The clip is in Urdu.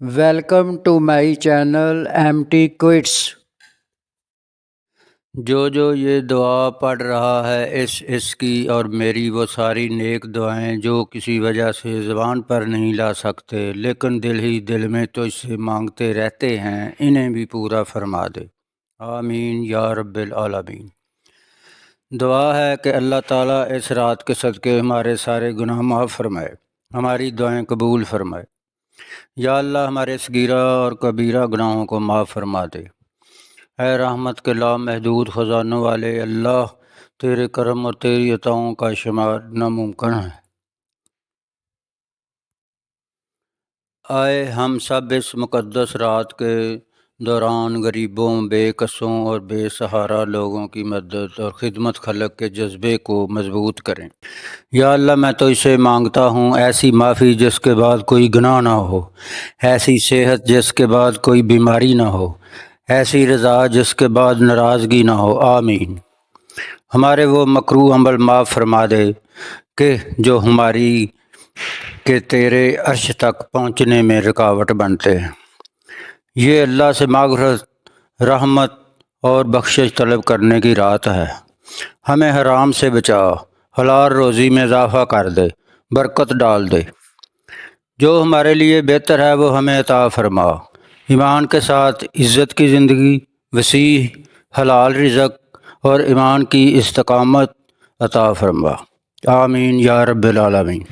Welcome to my channel mtquotes۔ جو یہ دعا پڑھ رہا ہے اس کی اور میری وہ ساری نیک دعائیں جو کسی وجہ سے زبان پر نہیں لا سکتے لیکن دل ہی دل میں تو اس سے مانگتے رہتے ہیں، انہیں بھی پورا فرما دے، آمین یا رب العالمین۔ دعا ہے کہ اللہ تعالیٰ اس رات کے صدقے ہمارے سارے گناہ معاف فرمائے، ہماری دعائیں قبول فرمائے۔ یا اللہ ہمارے صغیرہ اور کبیرہ گناہوں کو معاف فرما دے۔ اے رحمت کے لامحدود خزانوں والے اللہ، تیرے کرم اور تیری عطاؤں کا شمار ناممکن ہے۔ آئے ہم سب اس مقدس رات کے دوران غریبوں، بے کسوں اور بے سہارا لوگوں کی مدد اور خدمت خلق کے جذبے کو مضبوط کریں۔ یا اللہ میں تو اسے مانگتا ہوں ایسی معافی جس کے بعد کوئی گناہ نہ ہو، ایسی صحت جس کے بعد کوئی بیماری نہ ہو، ایسی رضا جس کے بعد ناراضگی نہ ہو، آمین۔ ہمارے وہ مکروہ عمل معاف فرما دے کہ جو ہماری کہ تیرے عرش تک پہنچنے میں رکاوٹ بنتے ہیں۔ یہ اللہ سے مغفرت، رحمت اور بخشش طلب کرنے کی رات ہے۔ ہمیں حرام سے بچا، حلال روزی میں اضافہ کر دے، برکت ڈال دے۔ جو ہمارے لیے بہتر ہے وہ ہمیں عطا فرما۔ ایمان کے ساتھ عزت کی زندگی، وسیع حلال رزق اور ایمان کی استقامت عطا فرما، آمین یا رب العالمین۔